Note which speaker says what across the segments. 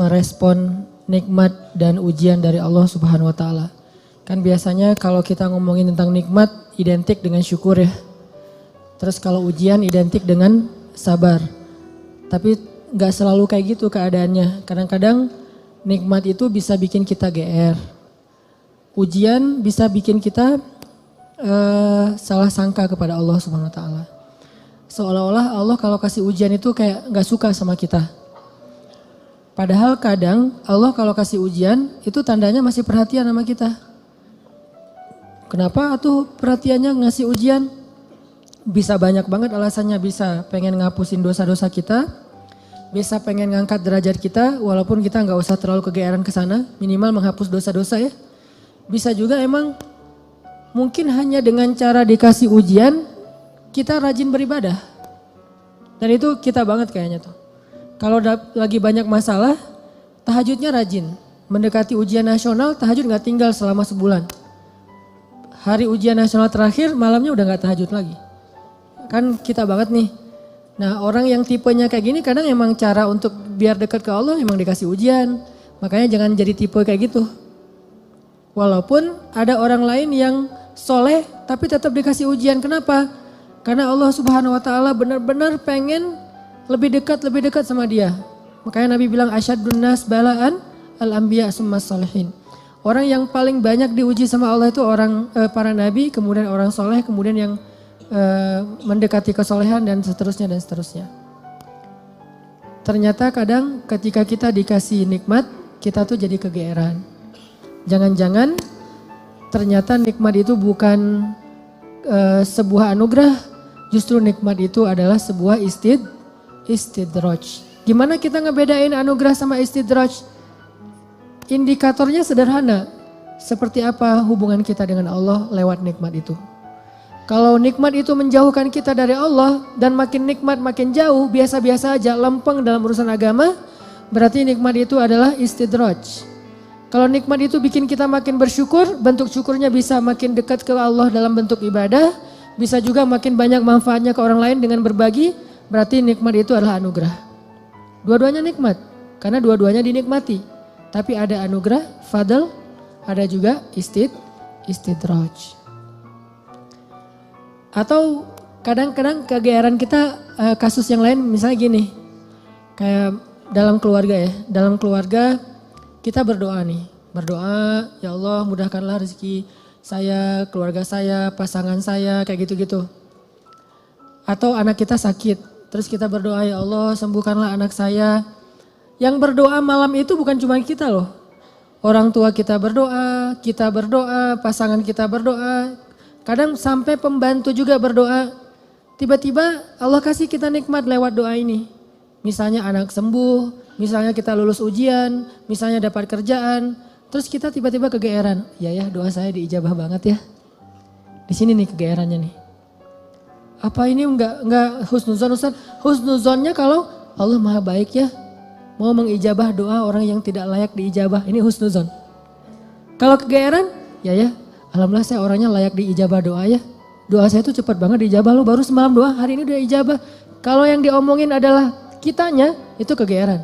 Speaker 1: merespon nikmat dan ujian dari Allah Subhanahu wa taala. Kan biasanya kalau kita ngomongin tentang nikmat identik dengan syukur ya. Terus kalau ujian identik dengan sabar. Tapi gak selalu kayak gitu keadaannya. Kadang-kadang nikmat itu bisa bikin kita GR. Ujian bisa bikin kita salah sangka kepada Allah Subhanahu wa taala. Seolah-olah Allah kalau kasih ujian itu kayak gak suka sama kita. Padahal kadang Allah kalau kasih ujian itu tandanya masih perhatian sama kita. Kenapa tuh perhatiannya ngasih ujian? Bisa banyak banget alasannya, bisa pengen ngapusin dosa-dosa kita, bisa pengen ngangkat derajat kita walaupun kita nggak usah terlalu kegeeran ke sana, minimal menghapus dosa-dosa ya. Bisa juga emang mungkin hanya dengan cara dikasih ujian kita rajin beribadah. Dan itu kita banget kayaknya tuh. Kalau lagi banyak masalah, tahajudnya rajin. Mendekati ujian nasional, tahajud nggak tinggal selama sebulan. Hari ujian nasional terakhir, malamnya udah gak tahajud lagi. Kan kita banget nih. Nah orang yang tipenya kayak gini kadang emang cara untuk biar dekat ke Allah emang dikasih ujian. Makanya jangan jadi tipe kayak gitu. Walaupun ada orang lain yang soleh tapi tetap dikasih ujian. Kenapa? Karena Allah Subhanahu wa taala benar-benar pengen lebih dekat sama dia. Makanya Nabi bilang asyadun nas balaan al-anbiya summas salihin. Orang yang paling banyak diuji sama Allah itu orang para nabi, kemudian orang soleh, kemudian yang mendekati kesolehan dan seterusnya dan seterusnya. Ternyata kadang ketika kita dikasih nikmat, kita tuh jadi kegeeran. Jangan-jangan ternyata nikmat itu bukan sebuah anugerah, justru nikmat itu adalah sebuah istidraj. Gimana kita ngebedain anugerah sama istidraj? Indikatornya sederhana, seperti apa hubungan kita dengan Allah lewat nikmat itu. Kalau nikmat itu menjauhkan kita dari Allah dan makin nikmat makin jauh, biasa-biasa aja, lempeng dalam urusan agama, berarti nikmat itu adalah istidraj. Kalau nikmat itu bikin kita makin bersyukur, bentuk syukurnya bisa makin dekat ke Allah dalam bentuk ibadah, bisa juga makin banyak manfaatnya ke orang lain dengan berbagi, berarti nikmat itu adalah anugerah. Dua-duanya nikmat, karena dua-duanya dinikmati. Tapi ada anugerah, fadl, ada juga istidraj. Atau kadang-kadang kegeeran kita kasus yang lain misalnya gini. Kayak dalam keluarga ya, dalam keluarga kita berdoa nih. Berdoa, ya Allah mudahkanlah rezeki saya, keluarga saya, pasangan saya, kayak gitu-gitu. Atau anak kita sakit, terus kita berdoa, ya Allah sembuhkanlah anak saya. Yang berdoa malam itu bukan cuma kita loh. Orang tua kita berdoa, pasangan kita berdoa. Kadang sampai pembantu juga berdoa. Tiba-tiba Allah kasih kita nikmat lewat doa ini. Misalnya anak sembuh, misalnya kita lulus ujian, misalnya dapat kerjaan. Terus kita tiba-tiba kegeeran. Ya doa saya diijabah banget ya. Di sini nih kegeerannya nih. Apa ini enggak husnuzon Ustaz? Husnuzonnya kalau Allah maha baik ya. Mau mengijabah doa orang yang tidak layak diijabah. Ini husnuzon. Kalau kegeeran, ya alhamdulillah saya orangnya layak diijabah doa ya. Doa saya tuh cepat banget diijabah, lu baru semalam doa, hari ini udah ijabah. Kalau yang diomongin adalah kitanya, itu kegeeran.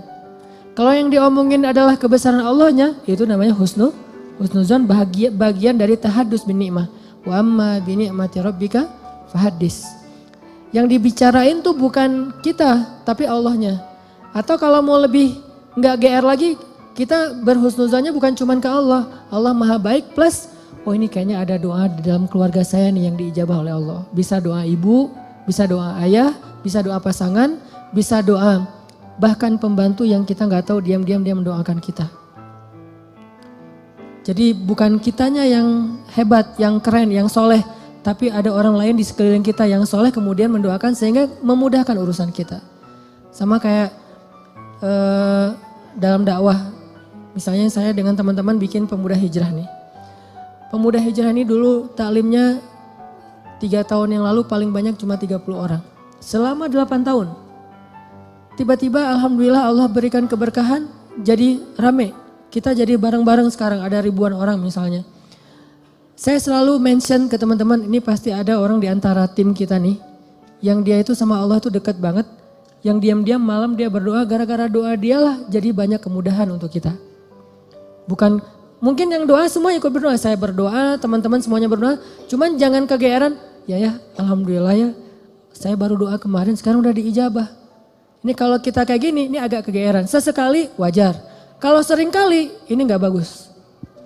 Speaker 1: Kalau yang diomongin adalah kebesaran Allahnya, itu namanya husnuzon, bagian dari tahadus bin ni'mah. Wa amma bi ni'mati rabbika fahaddis. Yang dibicarain tuh bukan kita, tapi Allahnya. Atau kalau mau lebih nggak GR lagi, kita berhusnuzonnya bukan cuma ke Allah. Allah maha baik plus, oh ini kayaknya ada doa di dalam keluarga saya nih yang diijabah oleh Allah. Bisa doa ibu, bisa doa ayah, bisa doa pasangan, bisa doa bahkan pembantu yang kita nggak tahu diam-diam dia mendoakan kita. Jadi bukan kitanya yang hebat, yang keren, yang soleh. Tapi ada orang lain di sekeliling kita yang soleh kemudian mendoakan sehingga memudahkan urusan kita. Sama kayak dalam dakwah, misalnya saya dengan teman-teman bikin pemuda hijrah nih. Pemuda hijrah ini dulu taklimnya 3 tahun yang lalu paling banyak cuma 30 orang. Selama 8 tahun. Tiba-tiba alhamdulillah Allah berikan keberkahan jadi rame. Kita jadi bareng-bareng sekarang ada ribuan orang misalnya. Saya selalu mention ke teman-teman ini pasti ada orang di antara tim kita nih. Yang dia itu sama Allah itu dekat banget. yang diam-diam malam dia berdoa, gara-gara doa dialah jadi banyak kemudahan untuk kita. Bukan, mungkin yang doa semua ikut berdoa, saya berdoa, teman-teman semuanya berdoa, cuman jangan kegeeran, ya alhamdulillah ya, saya baru doa kemarin sekarang udah diijabah. Ini kalau kita kayak gini, ini agak kegeeran, sesekali wajar. Kalau sering kali, ini gak bagus.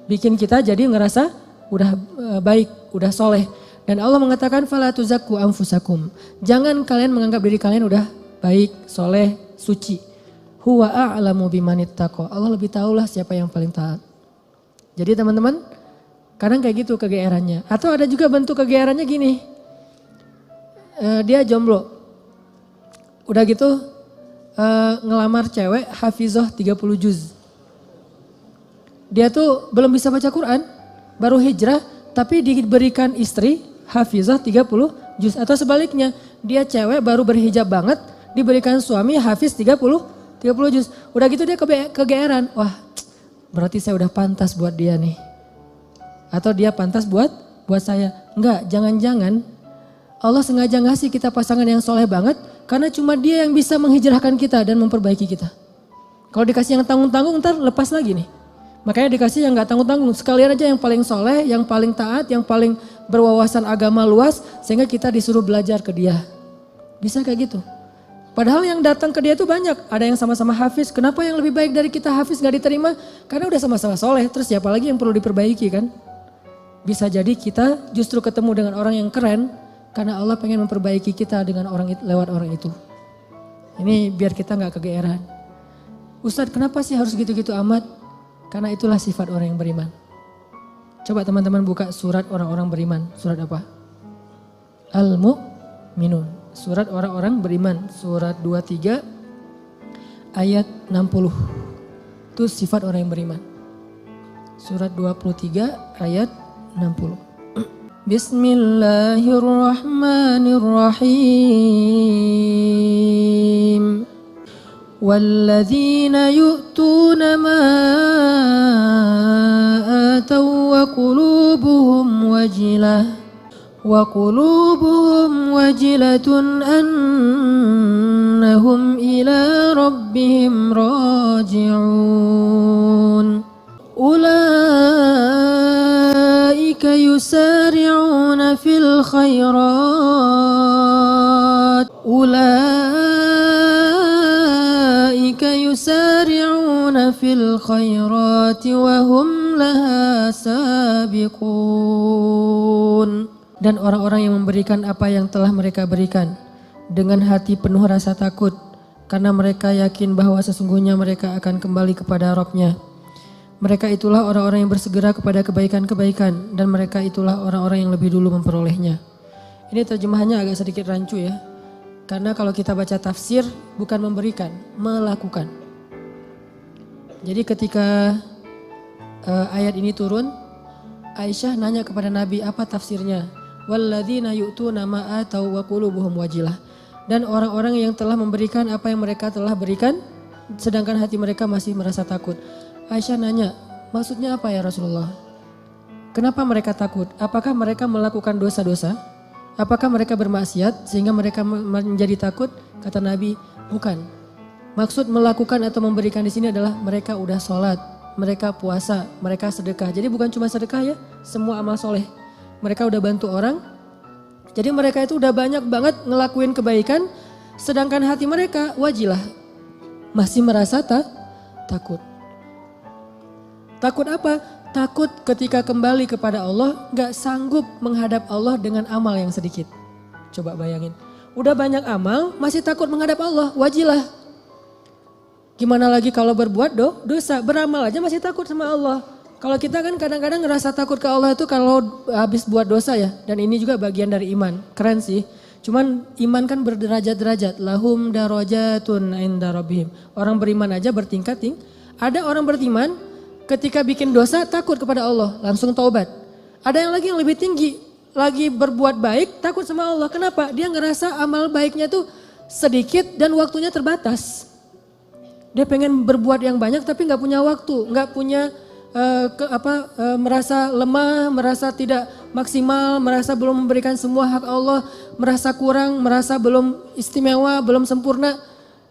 Speaker 1: Bikin kita jadi ngerasa udah baik, udah soleh. Dan Allah mengatakan, fala tuzakku anfusakum. Jangan kalian menganggap diri kalian udah baik, soleh, suci. Huwa a'lamu bimanittaqo. Allah lebih tahulah siapa yang paling taat. Jadi teman-teman, kadang kayak gitu kegeerannya. Atau ada juga bentuk kegeerannya gini. Dia jomblo. Udah gitu ngelamar cewek hafizah 30 juz. Dia tuh belum bisa baca Quran, baru hijrah, tapi diberikan istri hafizah 30 juz. Atau sebaliknya, dia cewek baru berhijab banget, diberikan suami hafiz 30 juz. Udah gitu dia kegeeran, wah berarti saya udah pantas buat dia nih. Atau dia pantas buat saya. Enggak, jangan-jangan Allah sengaja ngasih kita pasangan yang soleh banget, karena cuma dia yang bisa menghijrahkan kita dan memperbaiki kita. Kalau dikasih yang tanggung-tanggung ntar lepas lagi nih. Makanya dikasih yang gak tanggung-tanggung, sekalian aja yang paling soleh, yang paling taat, yang paling berwawasan agama luas, sehingga kita disuruh belajar ke dia. Bisa kayak gitu. Padahal yang datang ke dia itu banyak, ada yang sama-sama hafiz, kenapa yang lebih baik dari kita hafiz gak diterima? Karena udah sama-sama soleh, terus siapa lagi yang perlu diperbaiki kan? Bisa jadi kita justru ketemu dengan orang yang keren, karena Allah pengen memperbaiki kita dengan lewat orang itu. Ini biar kita gak kegeeran. Ustadz kenapa sih harus gitu-gitu amat? Karena itulah sifat orang yang beriman. Coba teman-teman buka surat orang-orang beriman. Surat apa? Al-Mu'minun. Surat orang-orang beriman. Surat 23 ayat 60. Itu sifat orang yang beriman. Surat 23 ayat 60. Bismillahirrahmanirrahim. وَالَّذِينَ يُؤْتُونَ مَا آتَوْا وَقُلُوبُهُمْ وَجِلَةٌ أَنَّهُمْ إِلَى رَبِّهِمْ رَاجِعُونَ أُولَئِكَ يُسَارِعُونَ فِي الْخَيْرَاتِ وَهُمْ لَهَا سَابِقُونَ. Dan orang-orang yang memberikan apa yang telah mereka berikan dengan hati penuh rasa takut, karena mereka yakin bahwa sesungguhnya mereka akan kembali kepada Rabb-nya. Mereka itulah orang-orang yang bersegera kepada kebaikan-kebaikan, dan mereka itulah orang-orang yang lebih dulu memperolehnya. Ini terjemahannya agak sedikit rancu ya. Karena kalau kita baca tafsir bukan memberikan, melakukan. Jadi ketika ayat ini turun, Aisyah nanya kepada Nabi apa tafsirnya. Walladzina yu'tuna ma atau wa qulubuhum wajilah. Dan orang-orang yang telah memberikan apa yang mereka telah berikan, sedangkan hati mereka masih merasa takut. Aisyah nanya, maksudnya apa ya Rasulullah? Kenapa mereka takut? Apakah mereka melakukan dosa-dosa? Apakah mereka bermaksiat sehingga mereka menjadi takut? Kata Nabi, bukan. Maksud melakukan atau memberikan di sini adalah mereka udah sholat, mereka puasa, mereka sedekah. Jadi bukan cuma sedekah ya, semua amal soleh. Mereka udah bantu orang. Jadi mereka itu udah banyak banget ngelakuin kebaikan, sedangkan hati mereka wajilah, masih merasa takut. Takut apa? Takut ketika kembali kepada Allah gak sanggup menghadap Allah dengan amal yang sedikit. Coba bayangin, udah banyak amal masih takut menghadap Allah, wajilah. Gimana lagi kalau berbuat dosa, beramal aja masih takut sama Allah. Kalau kita kan kadang-kadang ngerasa takut ke Allah itu kalau habis buat dosa ya. Dan ini juga bagian dari iman, keren sih. Cuman iman kan berderajat-derajat. Lahum darajatun inda rabbihim. Orang beriman aja bertingkat-tingkat. Ada orang beriman ketika bikin dosa takut kepada Allah, langsung taubat. Ada yang lagi yang lebih tinggi, lagi berbuat baik takut sama Allah. Kenapa? Dia ngerasa amal baiknya tuh sedikit dan waktunya terbatas. Dia pengen berbuat yang banyak tapi nggak punya waktu, nggak punya merasa lemah, merasa tidak maksimal, merasa belum memberikan semua hak Allah, merasa kurang, merasa belum istimewa, belum sempurna.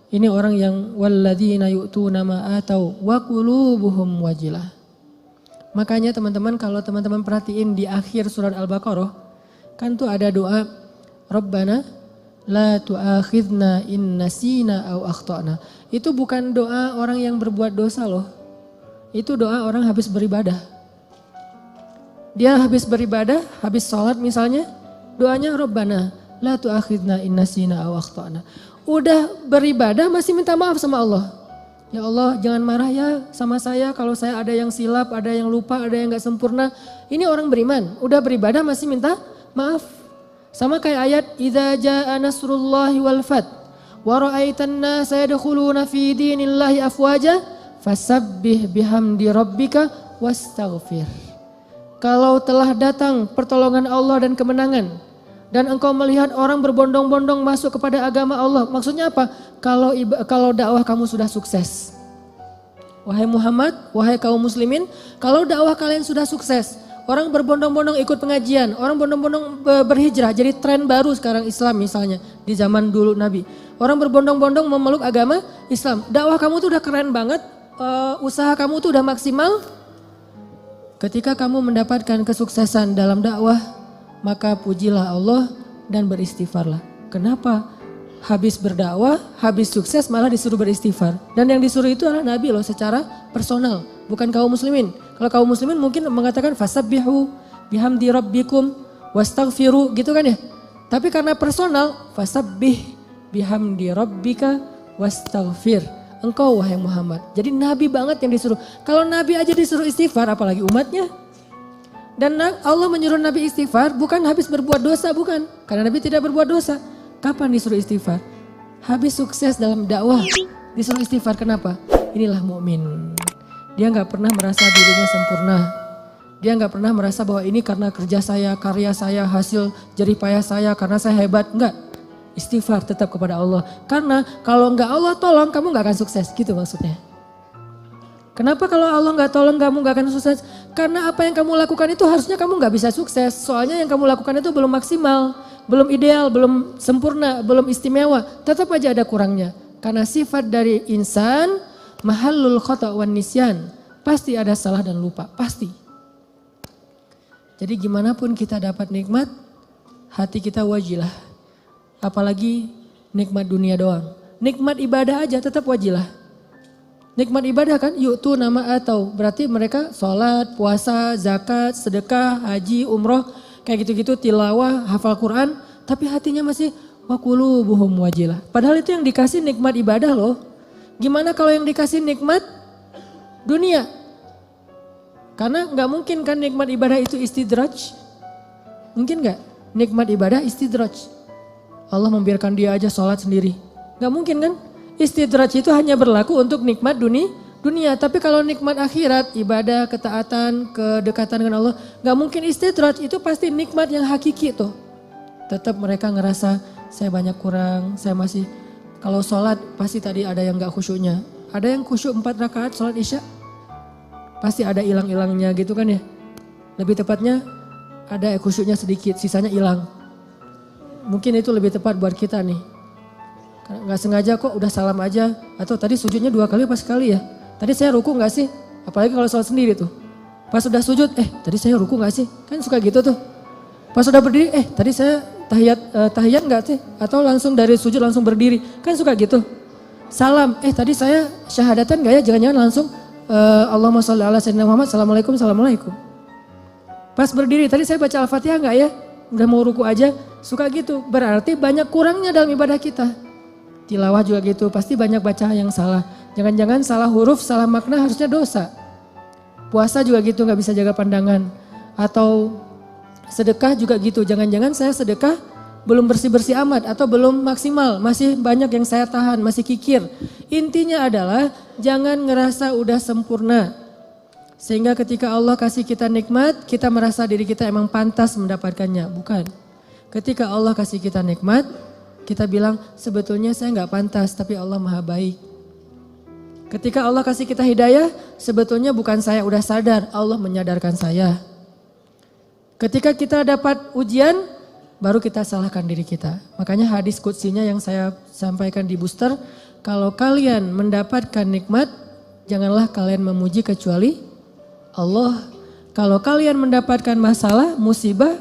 Speaker 1: Ini orang yang walladzina yu'tuna ma atau wa qulubuhum wajilah. Makanya teman-teman kalau teman-teman perhatiin di akhir surat Al-Baqarah kan tuh ada doa Rabbana la tu'akhidna in nasina aw akhtana. Itu bukan doa orang yang berbuat dosa loh. Itu doa orang habis beribadah. Dia habis beribadah, habis sholat misalnya, doanya Rabbana la tu'akhidna in nasina aw akhtana. Udah beribadah masih minta maaf sama Allah. Ya Allah jangan marah ya sama saya kalau saya ada yang silap, ada yang lupa, ada yang gak sempurna. Ini orang beriman, udah beribadah masih minta maaf. Sama kayak ayat idza jaa nasrullahi wal fath wa ra'aitan nasa yadkhuluna fi dinillahi afwaja fasabbih bihamdi rabbika wastaghfir. Kalau telah datang pertolongan Allah dan kemenangan dan engkau melihat orang berbondong-bondong masuk kepada agama Allah. Maksudnya apa? Kalau dakwah kamu sudah sukses. Wahai Muhammad, wahai kaum muslimin, kalau dakwah kalian sudah sukses. Orang berbondong-bondong ikut pengajian, orang berbondong-bondong berhijrah. Jadi tren baru sekarang Islam misalnya di zaman dulu Nabi. Orang berbondong-bondong memeluk agama Islam. Dakwah kamu tuh udah keren banget, usaha kamu tuh udah maksimal. Ketika kamu mendapatkan kesuksesan dalam dakwah, maka pujilah Allah dan beristighfarlah. Kenapa? Habis berdakwah, habis sukses malah disuruh beristighfar. Dan yang disuruh itu adalah Nabi loh secara personal, bukan kaum muslimin. Kalau kaum muslimin mungkin mengatakan fasabbihu bihamdi rabbikum wastaghfiru gitu kan ya. Tapi karena personal, fasabbih bihamdi rabbika wastaghfir. Engkau wahai Muhammad. Jadi Nabi banget yang disuruh. Kalau Nabi aja disuruh istighfar apalagi umatnya. Dan Allah menyuruh Nabi istighfar bukan habis berbuat dosa, bukan. Karena Nabi tidak berbuat dosa. Kapan disuruh istighfar? Habis sukses dalam dakwah disuruh istighfar. Kenapa? Inilah mukmin. Dia nggak pernah merasa dirinya sempurna. Dia nggak pernah merasa bahwa ini karena kerja saya, karya saya, hasil jerih payah saya, karena saya hebat. Enggak. Istighfar tetap kepada Allah. Karena kalau nggak Allah tolong kamu nggak akan sukses. Gitu maksudnya. Kenapa kalau Allah nggak tolong kamu nggak akan sukses? Karena apa yang kamu lakukan itu harusnya kamu nggak bisa sukses. Soalnya yang kamu lakukan itu belum maksimal, belum ideal, belum sempurna, belum istimewa. Tetap aja ada kurangnya. Karena sifat dari insan mahallul khata' wan nisyan. Pasti ada salah dan lupa, pasti. Jadi gimana pun kita dapat nikmat, hati kita wajilah. Apalagi nikmat dunia doang. Nikmat ibadah aja tetap wajilah. Nikmat ibadah kan yu'tu nama atau berarti mereka sholat, puasa, zakat, sedekah, haji, umroh kayak gitu-gitu tilawah, hafal Quran tapi hatinya masih wa qulubuhum wajilah. Padahal itu yang dikasih nikmat ibadah loh. Gimana kalau yang dikasih nikmat dunia? Karena nggak mungkin kan nikmat ibadah itu istidraj. Mungkin nggak? Nikmat ibadah istidraj. Allah membiarkan dia aja sholat sendiri. Nggak mungkin kan? Istidraj itu hanya berlaku untuk nikmat dunia. Tapi kalau nikmat akhirat, ibadah, ketaatan, kedekatan dengan Allah, gak mungkin istidraj, itu pasti nikmat yang hakiki tuh. Tetap mereka ngerasa saya banyak kurang, saya masih, kalau sholat pasti tadi ada yang gak khusyuknya. Ada yang khusyuk 4 rakaat sholat isya, pasti ada hilang-hilangnya gitu kan ya. Lebih tepatnya ada khusyuknya sedikit, sisanya hilang. Mungkin itu lebih tepat buat kita nih. Gak sengaja kok udah salam aja. Atau tadi sujudnya 2 kali apa sekali ya. Tadi saya ruku gak sih? Apalagi kalau sholat sendiri tuh. Pas udah sujud, tadi saya ruku gak sih? Kan suka gitu tuh. Pas udah berdiri, tadi saya tahiyat gak sih? Atau langsung dari sujud langsung berdiri. Kan suka gitu. Salam, tadi saya syahadatan gak ya? Jangan-jangan langsung Allahumma sholli ala sayyidina Muhammad, assalamualaikum, assalamualaikum. Pas berdiri, tadi saya baca Al-Fatihah gak ya? Udah mau ruku aja, suka gitu. Berarti banyak kurangnya dalam ibadah kita. Tilawah juga gitu, pasti banyak baca yang salah. Jangan-jangan salah huruf, salah makna harusnya dosa. Puasa juga gitu, gak bisa jaga pandangan. Atau sedekah juga gitu, jangan-jangan saya sedekah belum bersih-bersih amat atau belum maksimal. Masih banyak yang saya tahan, masih kikir. Intinya adalah jangan ngerasa udah sempurna. Sehingga ketika Allah kasih kita nikmat, kita merasa diri kita emang pantas mendapatkannya. Bukan. Ketika Allah kasih kita nikmat, kita bilang sebetulnya saya nggak pantas tapi Allah maha baik. Ketika Allah kasih kita hidayah sebetulnya bukan saya udah sadar, Allah menyadarkan saya. Ketika kita dapat ujian baru kita salahkan diri kita. Makanya hadis qudsinya yang saya sampaikan di booster, kalau kalian mendapatkan nikmat, janganlah kalian memuji kecuali Allah. Kalau kalian mendapatkan masalah, musibah,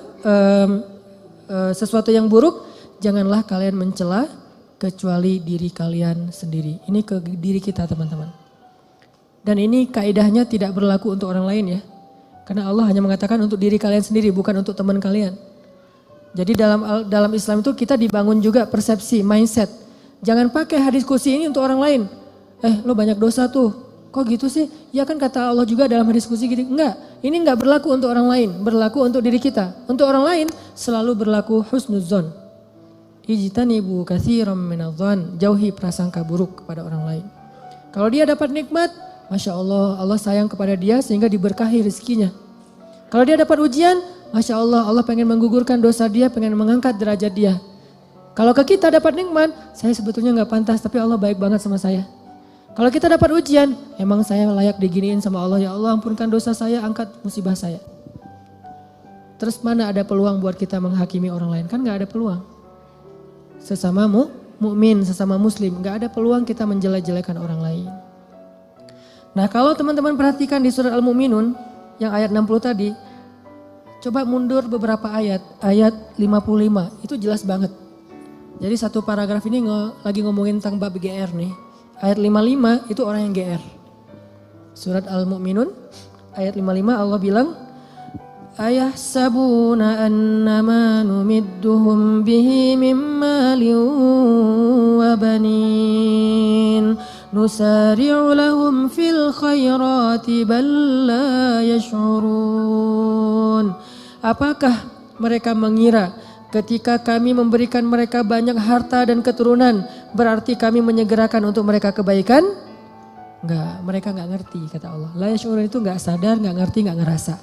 Speaker 1: sesuatu yang buruk, janganlah kalian mencela kecuali diri kalian sendiri. Ini ke diri kita teman-teman. Dan ini kaidahnya tidak berlaku untuk orang lain ya. Karena Allah hanya mengatakan untuk diri kalian sendiri, bukan untuk teman kalian. Jadi dalam Islam itu kita dibangun juga persepsi, mindset. Jangan pakai hadis kursi ini untuk orang lain. Lo banyak dosa tuh, kok gitu sih? Ya kan kata Allah juga dalam hadis kursi gitu. Enggak, ini enggak berlaku untuk orang lain, berlaku untuk diri kita. Untuk orang lain selalu berlaku husnuzon. Ijtanibu katsiran minadh-dhon, jauhi prasangka buruk kepada orang lain. Kalau dia dapat nikmat, Masya Allah, Allah sayang kepada dia sehingga diberkahi rezekinya. Kalau dia dapat ujian, Masya Allah, Allah pengen menggugurkan dosa dia, pengen mengangkat derajat dia. Kalau ke kita dapat nikmat, saya sebetulnya gak pantas tapi Allah baik banget sama saya. Kalau kita dapat ujian, emang saya layak diginiin sama Allah, ya Allah ampunkan dosa saya, angkat musibah saya. Terus mana ada peluang buat kita menghakimi orang lain? Kan gak ada peluang. Sesama mukmin, sesama muslim, gak ada peluang kita menjelek-jelekan orang lain. Nah kalau teman-teman perhatikan di surat Al-Mu'minun yang ayat 60 tadi, coba mundur beberapa ayat 55 itu jelas banget. Jadi satu paragraf ini lagi ngomongin tentang bab GR nih. Ayat 55 itu orang yang GR. Surat Al-Mu'minun ayat 55 Allah bilang, ayahsabuna annama numidduhum bihi min malin wa banin nusari'u lahum fil khairati bal la yash'urun. Apakah mereka mengira ketika kami memberikan mereka banyak harta dan keturunan berarti kami menyegerakan untuk mereka kebaikan? Enggak, mereka enggak ngerti kata Allah. La yash'urun itu enggak sadar, enggak ngerti, enggak ngerasa.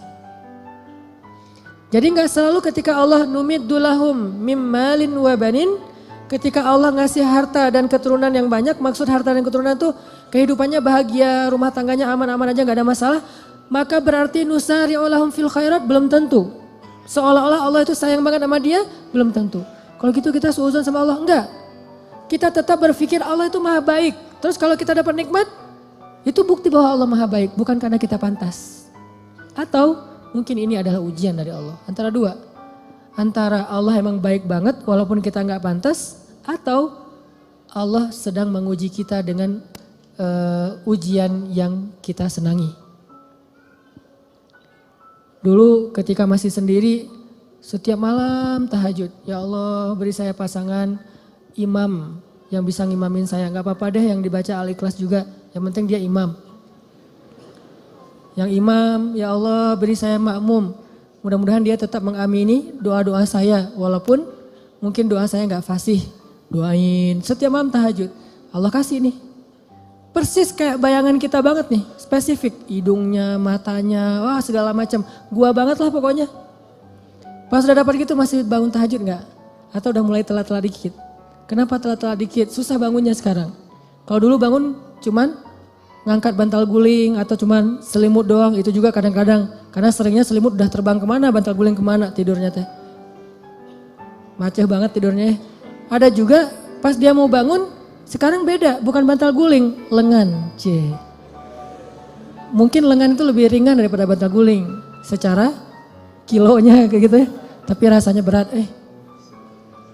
Speaker 1: Jadi enggak selalu ketika Allah numiddu lahum mim malin wa banin, ketika Allah ngasih harta dan keturunan yang banyak, maksud harta dan keturunan itu kehidupannya bahagia, rumah tangganya aman-aman aja gak ada masalah, maka berarti nusari'u lahum fil khairat belum tentu. Seolah-olah Allah itu sayang banget sama dia, belum tentu. Kalau gitu kita suudzon sama Allah, enggak. Kita tetap berpikir Allah itu maha baik. Terus kalau kita dapat nikmat, itu bukti bahwa Allah maha baik, bukan karena kita pantas. Atau mungkin ini adalah ujian dari Allah, antara dua. Antara Allah emang baik banget walaupun kita nggak pantas, atau Allah sedang menguji kita dengan ujian yang kita senangi. Dulu ketika masih sendiri, setiap malam tahajud, ya Allah beri saya pasangan imam yang bisa ngimamin saya. Nggak apa-apa deh yang dibaca Al-Ikhlas juga, yang penting dia imam. Yang imam, ya Allah beri saya makmum. Mudah-mudahan dia tetap mengamini doa-doa saya. Walaupun mungkin doa saya gak fasih. Doain setiap malam tahajud. Allah kasih nih. Persis kayak bayangan kita banget nih. Spesifik. Hidungnya, matanya, wah segala macam. Gua banget lah pokoknya. Pas udah dapat gitu masih bangun tahajud gak? Atau udah mulai telat-telat dikit? Kenapa telat-telat dikit? Susah bangunnya sekarang. Kalau dulu bangun cuman ngangkat bantal guling atau cuman selimut doang, itu juga kadang-kadang. Karena seringnya selimut udah terbang kemana, bantal guling kemana tidurnya teh. Maceh banget tidurnya. Ada juga pas dia mau bangun, sekarang beda, bukan bantal guling, lengan. Mungkin lengan itu lebih ringan daripada bantal guling. Secara kilonya kayak gitu ya. Tapi rasanya berat,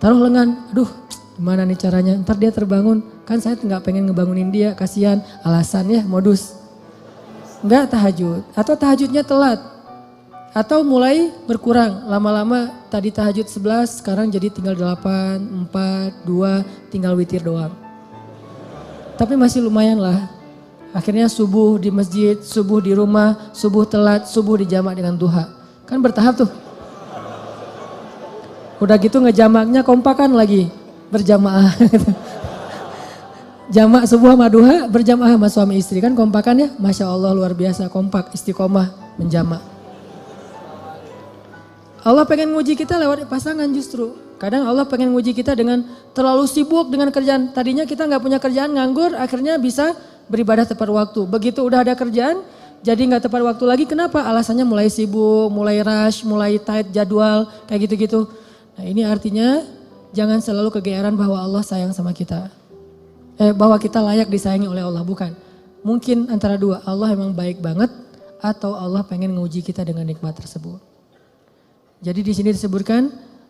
Speaker 1: taruh lengan, aduh gimana nih caranya, ntar dia terbangun. Kan saya nggak pengen ngebangunin dia, kasihan, alasan ya modus. Enggak tahajud, atau tahajudnya telat. Atau mulai berkurang, lama-lama tadi tahajud 11, sekarang jadi tinggal 8, 4, 2, tinggal witir doang. Tapi masih lumayan lah. Akhirnya subuh di masjid, subuh di rumah, subuh telat, subuh dijamak dengan duha. Kan bertahap tuh. Udah gitu ngejamaknya kompakan lagi, berjamaah. Jamak subuh sama duha berjamaah sama suami istri, kan kompakan ya, Masya Allah luar biasa, kompak, istiqomah, menjamak. Allah pengen nguji kita lewat pasangan justru. Kadang Allah pengen nguji kita dengan terlalu sibuk dengan kerjaan. Tadinya kita gak punya kerjaan, nganggur, akhirnya bisa beribadah tepat waktu. Begitu udah ada kerjaan, jadi gak tepat waktu lagi. Kenapa? Alasannya mulai sibuk, mulai rush, mulai tight jadwal, kayak gitu-gitu. Nah ini artinya jangan selalu kegeeran bahwa Allah sayang sama kita. bahwa kita layak disayangi oleh Allah, bukan. Mungkin antara dua, Allah emang baik banget atau Allah pengen nguji kita dengan nikmat tersebut. Jadi di sini disebutkan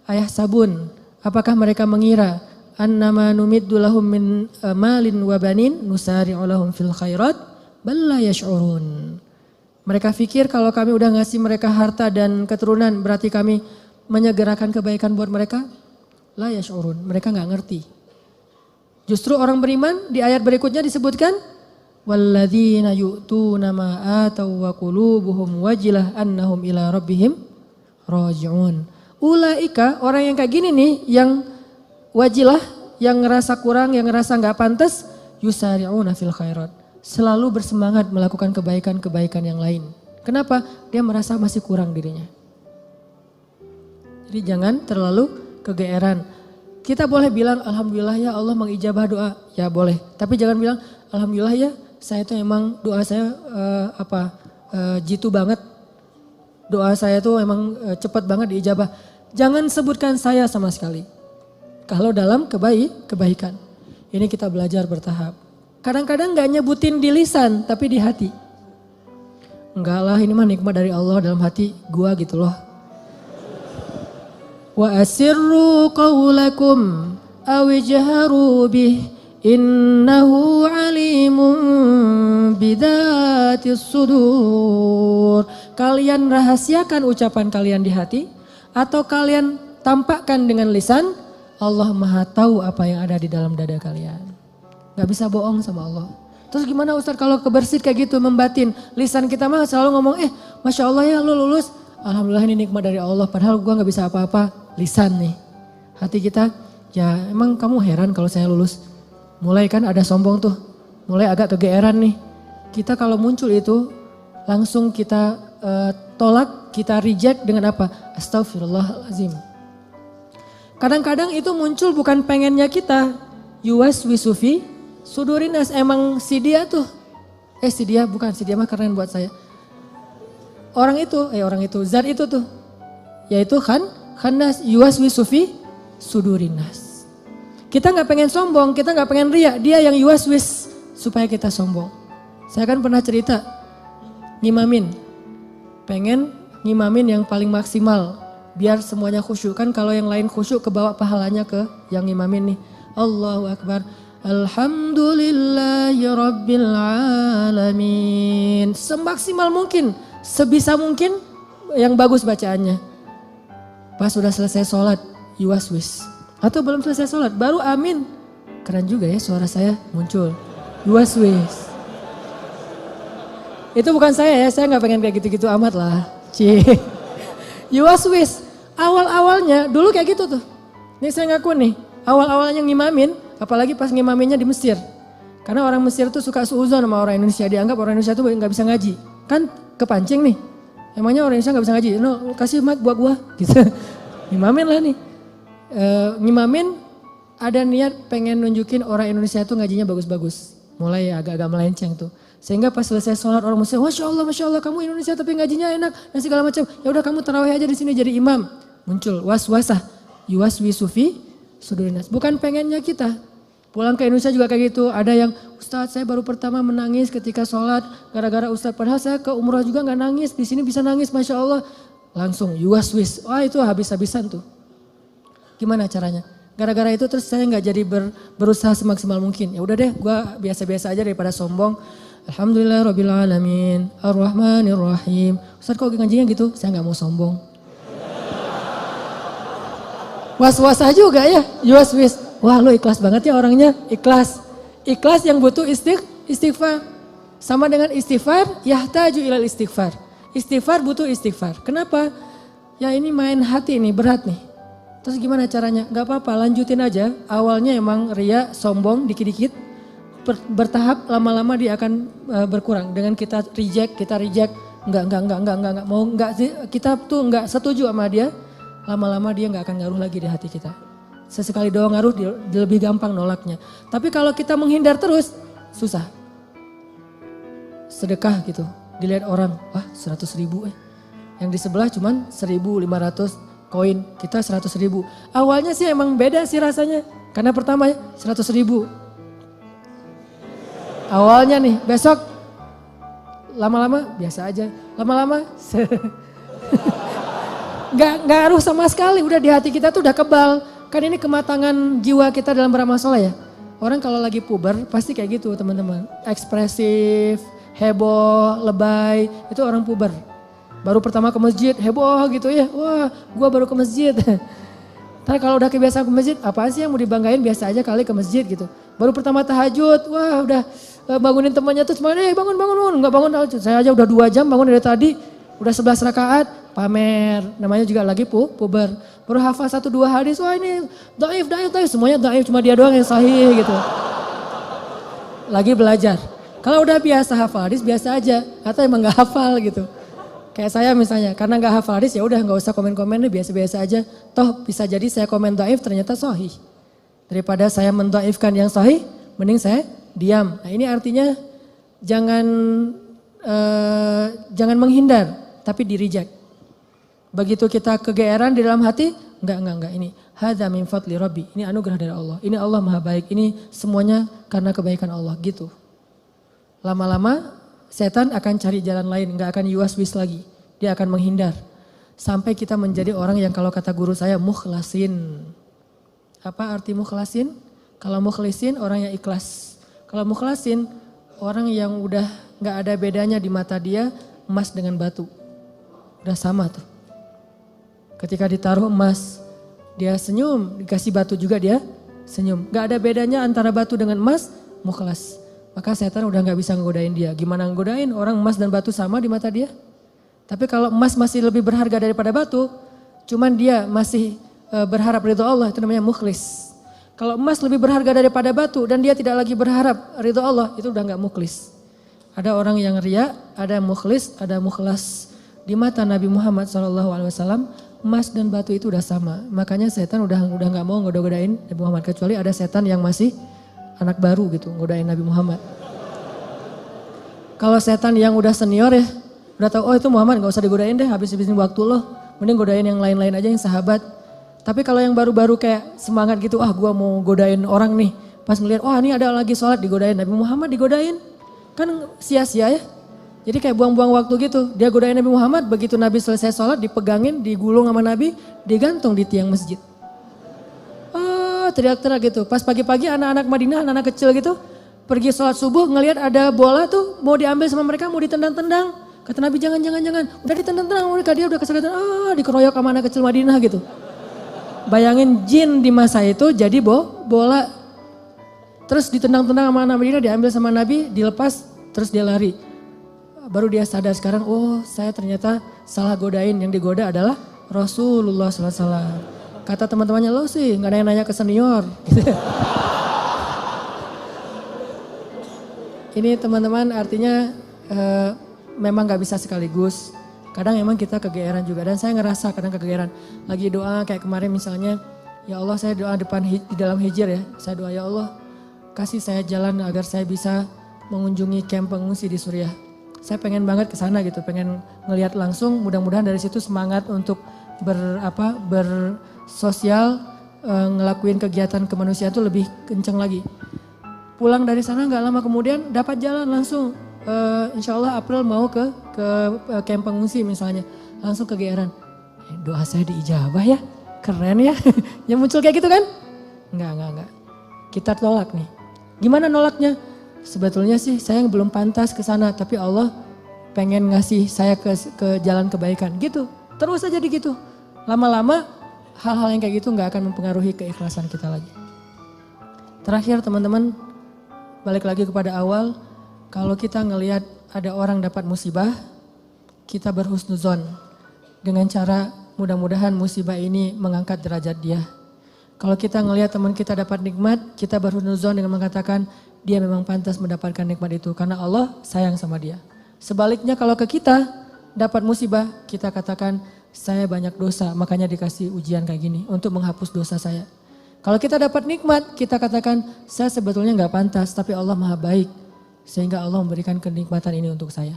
Speaker 1: ayah sabun, apakah mereka mengira annama numiddu lahum min malin wa banin nusari'u lahum fil khairat bal la yash'urun. Mereka pikir kalau kami udah ngasih mereka harta dan keturunan berarti kami menyegerakan kebaikan buat mereka? La yash'urun, mereka nggak ngerti. Justru orang beriman di ayat berikutnya disebutkan walladzina yu'tuna ma atau wa qulubuhum wajilah annahum ila rabbihim raji'un. Ulaika, orang yang kayak gini nih, yang wajilah, yang ngerasa kurang, yang ngerasa nggak pantas, yusari'una fil khairat. Selalu bersemangat melakukan kebaikan-kebaikan yang lain. Kenapa? Dia merasa masih kurang dirinya. Jadi jangan terlalu kegeeran. Kita boleh bilang alhamdulillah ya Allah mengijabah doa, ya boleh. Tapi jangan bilang alhamdulillah ya saya itu emang doa saya jitu banget. Doa saya tuh emang cepat banget diijabah. Jangan sebutkan saya sama sekali. Kalau dalam kebaikan. Ini kita belajar bertahap. Kadang-kadang gak nyebutin di lisan tapi di hati. Enggak lah, ini mah nikmat dari Allah dalam hati gua gitu loh. Wa asirru qawlakum awijharu bih innahu alimun bidatis sudur. Kalian rahasiakan ucapan kalian di hati atau kalian tampakkan dengan lisan, Allah Maha tahu apa yang ada di dalam dada kalian. Gak bisa bohong sama Allah. Terus gimana Ustaz kalau kebersit kayak gitu membatin? Lisan kita mah selalu ngomong Masya Allah ya lu lulus. Alhamdulillah ini nikmat dari Allah. Padahal gua gak bisa apa-apa. Lisan nih. Hati kita, ya emang kamu heran kalau saya lulus. Mulai kan ada sombong tuh. Mulai agak kegeeran nih. Kita kalau muncul itu langsung kita tolak, kita reject dengan apa? Astagfirullahaladzim. Kadang-kadang itu muncul bukan pengennya kita. Yuwas wisufi sudurinas, emang si dia tuh. Si dia bukan, si dia mah keren buat saya. Orang itu, zat itu tuh. Yaitu khannas yuwas wisufi sudurinas. Kita gak pengen sombong, kita gak pengen riak. Dia yang yuwas wis supaya kita sombong. Saya kan pernah cerita, ngimamin. Pengen ngimamin yang paling maksimal. Biar semuanya khusyuk. Kan kalau yang lain khusyuk kebawa pahalanya ke yang ngimamin nih. Allahu Akbar. Alhamdulillahi Rabbil Alamin. Semaksimal mungkin. Sebisa mungkin yang bagus bacaannya. Pas sudah selesai sholat. Yuwaswis. Atau belum selesai sholat. Baru amin. Keren juga ya suara saya muncul. Yuwaswis. Itu bukan saya gak pengen kayak gitu-gitu amat lah. Yuwaswis. Awal-awalnya dulu kayak gitu tuh. Ini saya ngaku nih. Awal-awalnya ngimamin. Apalagi pas ngimaminnya di Mesir. Karena orang Mesir tuh suka suuzon sama orang Indonesia. Dianggap orang Indonesia tuh gak bisa ngaji. Kan kepancing nih. Emangnya orang Indonesia gak bisa ngaji? No, kasih mic buat gua. Gitu. Ngimamin lah nih. Ngimamin ada niat pengen nunjukin orang Indonesia tuh ngajinya bagus-bagus. Mulai agak-agak melenceng tuh. Sehingga pas selesai sholat orang Muslim, Masya Allah kamu Indonesia tapi ngajinya enak dan segala macam. Ya udah kamu tarawih aja di sini jadi imam. Muncul waswasah, yuwaswisufi sudurinas. Bukan pengennya kita. Pulang ke Indonesia juga kayak gitu. Ada yang Ustadz saya baru pertama menangis ketika sholat gara-gara Ustadz. Padahal saya ke umrah juga gak nangis. Di sini bisa nangis Masya Allah. Langsung yuwaswis. Wah itu habis-habisan tuh. Gimana caranya? Gara-gara itu terus saya gak jadi berusaha semaksimal mungkin. Ya udah deh gue biasa-biasa aja daripada sombong. Alhamdulillah Rabbil Alamin, Ar-Rahmanir-Rahim. Ustaz kok ngajinya gitu? Saya gak mau sombong. Was-wasah juga ya, yuwaswis. Wah lu ikhlas banget ya orangnya, ikhlas. Ikhlas yang butuh istighfar. Sama dengan istighfar, yahtaju ilal istighfar. Istighfar butuh istighfar. Kenapa? Ya ini main hati nih, berat nih. Terus gimana caranya? Gak apa-apa, lanjutin aja. Awalnya emang ria, sombong, dikit-dikit. Bertahap lama-lama dia akan berkurang. Dengan kita reject, enggak mau enggak sih, kita tuh enggak setuju sama dia. Lama-lama dia enggak akan ngaruh lagi di hati kita. Sesekali doang ngaruh dia lebih gampang nolaknya. Tapi kalau kita menghindar terus susah. Sedekah gitu, dilihat orang, wah 100.000 Yang di sebelah cuman 1.500 koin, kita 100.000. Awalnya sih emang beda sih rasanya. Karena pertama 100.000. Awalnya nih, besok lama-lama biasa aja. Lama-lama nggak ngaruh sama sekali. Udah di hati kita tuh udah kebal. Kan ini kematangan jiwa kita dalam bermasalah ya. Orang kalau lagi puber pasti kayak gitu teman-teman. Ekspresif, heboh, lebay, itu orang puber. Baru pertama ke masjid, heboh gitu ya. Wah, gua baru ke masjid. Tapi kalau udah kebiasaan ke masjid, apaan sih yang mau dibanggain, biasa aja kali ke masjid gitu. Baru pertama tahajud, wah udah bangunin temannya tuh semuanya, bangun, nggak bangun. Saya aja udah 2 jam bangun dari tadi, udah 11 rakaat, pamer. Namanya juga lagi puber. Baru hafal 1-2 hadis, wah ini dhaif, semuanya dhaif, cuma dia doang yang sahih gitu. Lagi belajar. Kalau udah biasa hafal hadis, biasa aja, atau emang gak hafal gitu. Kayak saya misalnya, karena gak hafal hadis ya udah gak usah komen-komen deh, biasa-biasa aja. Toh bisa jadi saya komen dhaif ternyata sahih. Daripada saya mendhaifkan yang sahih, mending saya diam. Nah ini artinya jangan menghindar, tapi di-reject. Begitu kita kegeeran di dalam hati, enggak, ini hadza min fadli rabbi, ini anugerah dari Allah. Ini Allah Maha baik, ini semuanya karena kebaikan Allah gitu. Lama-lama setan akan cari jalan lain, enggak akan yuwas-wis lagi. Dia akan menghindar. Sampai kita menjadi orang yang kalau kata guru saya mukhlasin. Apa arti mukhlasin? Kalau mukhlisin orang yang ikhlas. Kalau mukhlasin orang yang udah enggak ada bedanya di mata dia emas dengan batu. Udah sama tuh. Ketika ditaruh emas, dia senyum, dikasih batu juga dia senyum. Gak ada bedanya antara batu dengan emas, mukhlas. Maka setan udah gak bisa ngegodain dia. Gimana ngegodain? Orang emas dan batu sama di mata dia. Tapi kalau emas masih lebih berharga daripada batu, cuman dia masih berharap ridho Allah, itu namanya mukhlis. Kalau emas lebih berharga daripada batu dan dia tidak lagi berharap ridho Allah, itu udah gak mukhlis. Ada orang yang riya, ada mukhlis, ada mukhlas. Di mata Nabi Muhammad SAW, emas dan batu itu udah sama. Makanya setan udah gak mau ngoda-ngodain Nabi Muhammad. Kecuali ada setan yang masih anak baru gitu, ngodain Nabi Muhammad. Kalau setan yang udah senior ya, udah tahu oh itu Muhammad gak usah digodain deh, habis-habisin waktu loh. Mending godain yang lain-lain aja yang sahabat. Tapi kalau yang baru-baru kayak semangat gitu, gua mau godain orang nih. Pas ngeliat, ini ada lagi sholat digodain, Nabi Muhammad digodain. Kan sia-sia ya. Jadi kayak buang-buang waktu gitu. Dia godain Nabi Muhammad, begitu Nabi selesai sholat dipegangin, digulung sama Nabi, digantung di tiang masjid. Teriak-teriak gitu. Pas pagi-pagi anak-anak Madinah, anak-anak kecil gitu, pergi sholat subuh ngelihat ada bola tuh mau diambil sama mereka, mau ditendang-tendang. Kata Nabi jangan. Udah ditendang-tendang, dia udah kesakitan, dikeroyok sama anak kecil Madinah gitu. Bayangin jin di masa itu jadi bola. Terus ditendang-tendang sama anak Madinah, diambil sama Nabi, dilepas, terus dia lari. Baru dia sadar sekarang, saya ternyata salah godain, yang digoda adalah Rasulullah SAW. Kata teman-temannya, lo sih gak nanya-nanya ke senior. Ini teman-teman artinya memang gak bisa sekaligus. Kadang emang kita kegeeran juga, dan saya ngerasa kadang kegeeran. Lagi doa kayak kemarin misalnya, ya Allah saya doa di dalam hijir ya. Saya doa ya Allah kasih saya jalan agar saya bisa mengunjungi kamp pengungsi di Suriah. Saya pengen banget ke sana gitu, pengen ngelihat langsung, mudah-mudahan dari situ semangat untuk bersosial, ngelakuin kegiatan kemanusiaan itu lebih kenceng lagi. Pulang dari sana gak lama kemudian dapat jalan langsung, insya Allah April mau ke kamp pengungsi misalnya, langsung kegeeran. Doa saya diijabah ya, keren ya. Yang muncul kayak gitu kan? Enggak. Kita tolak nih. Gimana nolaknya? Sebetulnya sih saya belum pantas ke sana, tapi Allah pengen ngasih saya ke jalan kebaikan gitu. Terus aja gitu. Lama-lama hal-hal yang kayak gitu nggak akan mempengaruhi keikhlasan kita lagi. Terakhir teman-teman, balik lagi kepada awal, kalau kita ngelihat ada orang dapat musibah, kita berhusnuzon dengan cara mudah-mudahan musibah ini mengangkat derajat dia. Kalau kita ngelihat teman kita dapat nikmat, kita berhusnuzon dengan mengatakan dia memang pantas mendapatkan nikmat itu karena Allah sayang sama dia. Sebaliknya kalau ke kita dapat musibah, kita katakan saya banyak dosa makanya dikasih ujian kayak gini untuk menghapus dosa saya. Kalau kita dapat nikmat, kita katakan saya sebetulnya gak pantas tapi Allah maha baik sehingga Allah memberikan kenikmatan ini untuk saya.